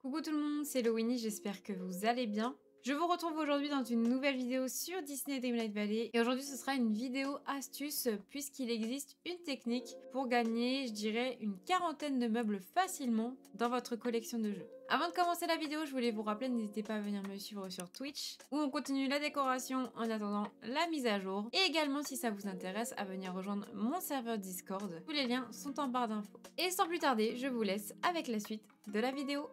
Coucou tout le monde, c'est Lowini, j'espère que vous allez bien. Je vous retrouve aujourd'hui dans une nouvelle vidéo sur Disney Dreamlight Valley et aujourd'hui ce sera une vidéo astuce puisqu'il existe une technique pour gagner, je dirais, une quarantaine de meubles facilement dans votre collection de jeux. Avant de commencer la vidéo, je voulais vous rappeler, n'hésitez pas à venir me suivre sur Twitch où on continue la décoration en attendant la mise à jour et également si ça vous intéresse à venir rejoindre mon serveur Discord. Tous les liens sont en barre d'infos. Et sans plus tarder, je vous laisse avec la suite de la vidéo.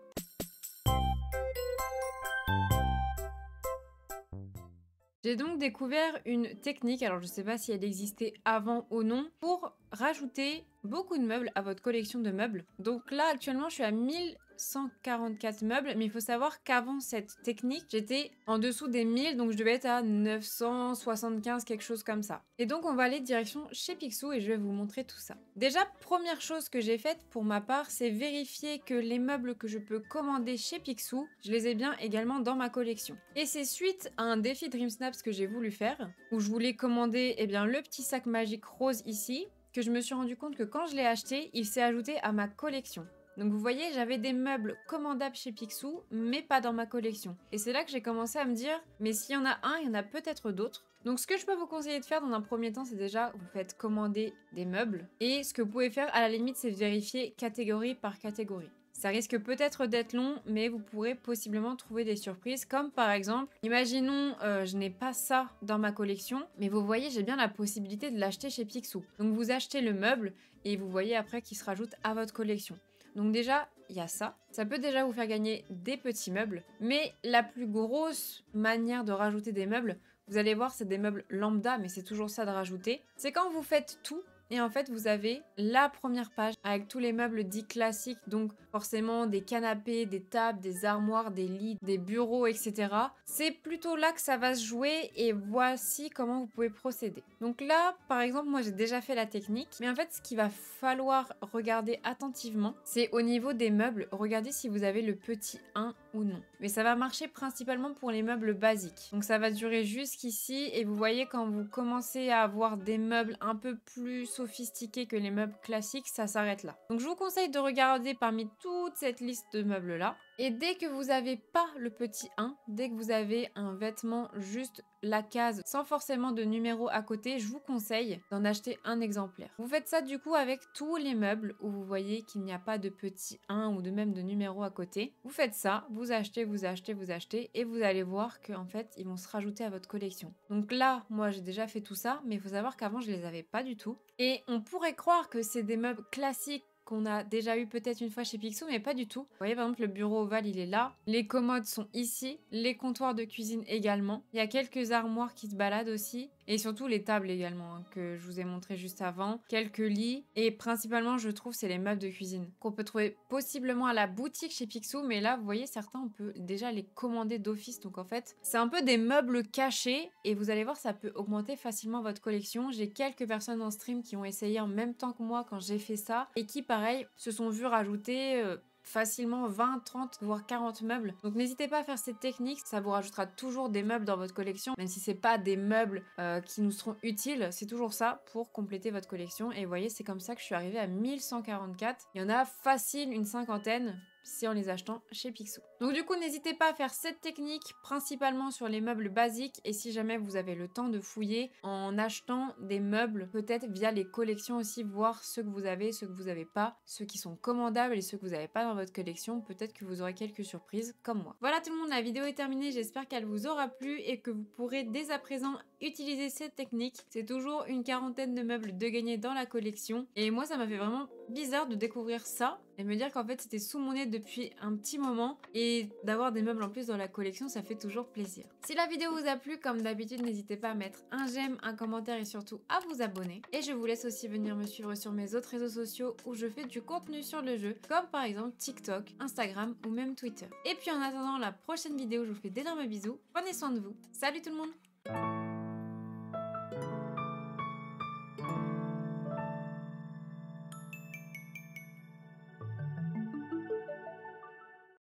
J'ai donc découvert une technique, alors je sais pas si elle existait avant ou non, pour rajouter beaucoup de meubles à votre collection de meubles. Donc là actuellement je suis à 1144 meubles, mais il faut savoir qu'avant cette technique, j'étais en dessous des 1000, donc je devais être à 975, quelque chose comme ça. Et donc on va aller direction chez Picsou et je vais vous montrer tout ça. Déjà, première chose que j'ai faite pour ma part, c'est vérifier que les meubles que je peux commander chez Picsou, je les ai bien également dans ma collection. Et c'est suite à un défi Dream Snaps que j'ai voulu faire, où je voulais commander le petit sac magique rose ici, que je me suis rendu compte que quand je l'ai acheté, il s'est ajouté à ma collection. Donc vous voyez, j'avais des meubles commandables chez Picsou, mais pas dans ma collection. Et c'est là que j'ai commencé à me dire, mais s'il y en a un, il y en a peut-être d'autres. Donc ce que je peux vous conseiller de faire dans un premier temps, c'est déjà, vous faites commander des meubles. Et ce que vous pouvez faire, à la limite, c'est vérifier catégorie par catégorie. Ça risque peut-être d'être long, mais vous pourrez possiblement trouver des surprises, comme par exemple, imaginons, je n'ai pas ça dans ma collection, mais vous voyez, j'ai bien la possibilité de l'acheter chez Picsou. Donc vous achetez le meuble, et vous voyez après qu'il se rajoute à votre collection. Donc déjà, il y a ça. Ça peut déjà vous faire gagner des petits meubles, mais la plus grosse manière de rajouter des meubles, vous allez voir, c'est des meubles lambda, mais c'est toujours ça de rajouter. C'est quand vous faites tout, et en fait, vous avez la première page avec tous les meubles dits classiques, donc forcément des canapés, des tables, des armoires, des lits, des bureaux, etc. C'est plutôt là que ça va se jouer et voici comment vous pouvez procéder. Donc là, par exemple, moi j'ai déjà fait la technique, mais en fait, ce qu'il va falloir regarder attentivement, c'est au niveau des meubles, regardez si vous avez le petit 1 ou non. Mais ça va marcher principalement pour les meubles basiques. Donc ça va durer jusqu'ici et vous voyez quand vous commencez à avoir des meubles un peu plus sophistiqués que les meubles classiques, ça s'arrête là. Donc je vous conseille de regarder parmi toute cette liste de meubles là. Et dès que vous n'avez pas le petit 1, dès que vous avez un vêtement juste la case sans forcément de numéro à côté, je vous conseille d'en acheter un exemplaire. Vous faites ça du coup avec tous les meubles où vous voyez qu'il n'y a pas de petit 1 ou de même de numéro à côté. Vous faites ça, vous achetez, vous achetez, vous achetez et vous allez voir qu'en fait ils vont se rajouter à votre collection. Donc là, moi j'ai déjà fait tout ça, mais il faut savoir qu'avant je les avais pas du tout. Et on pourrait croire que c'est des meubles classiques qu'on a déjà eu peut-être une fois chez Picsou, mais pas du tout. Vous voyez par exemple le bureau ovale il est là, les commodes sont ici, les comptoirs de cuisine également, il y a quelques armoires qui se baladent aussi, et surtout les tables également, hein, que je vous ai montré juste avant, quelques lits, et principalement je trouve c'est les meubles de cuisine, qu'on peut trouver possiblement à la boutique chez Picsou, mais là vous voyez certains on peut déjà les commander d'office, donc en fait c'est un peu des meubles cachés, et vous allez voir ça peut augmenter facilement votre collection. J'ai quelques personnes en stream qui ont essayé en même temps que moi quand j'ai fait ça, et qui pareil se sont vus rajouter facilement 20, 30, voire 40 meubles. Donc n'hésitez pas à faire cette technique, ça vous rajoutera toujours des meubles dans votre collection, même si c'est pas des meubles qui nous seront utiles, c'est toujours ça pour compléter votre collection. Et vous voyez, c'est comme ça que je suis arrivée à 1144. Il y en a facile une cinquantaine, c'est en les achetant chez Picsou. Donc du coup, n'hésitez pas à faire cette technique principalement sur les meubles basiques et si jamais vous avez le temps de fouiller en achetant des meubles, peut-être via les collections aussi, voir ceux que vous avez, ceux que vous n'avez pas, ceux qui sont commandables et ceux que vous n'avez pas dans votre collection, peut-être que vous aurez quelques surprises comme moi. Voilà tout le monde, la vidéo est terminée, j'espère qu'elle vous aura plu et que vous pourrez dès à présent utiliser cette technique. C'est toujours une quarantaine de meubles de gagner dans la collection et moi ça m'a fait vraiment bizarre de découvrir ça et me dire qu'en fait c'était sous mon nez depuis un petit moment et d'avoir des meubles en plus dans la collection, ça fait toujours plaisir. Si la vidéo vous a plu, comme d'habitude, n'hésitez pas à mettre un j'aime, un commentaire et surtout à vous abonner. Et je vous laisse aussi venir me suivre sur mes autres réseaux sociaux où je fais du contenu sur le jeu, comme par exemple TikTok, Instagram ou même Twitter. Et puis en attendant la prochaine vidéo, je vous fais d'énormes bisous, prenez soin de vous, salut tout le monde!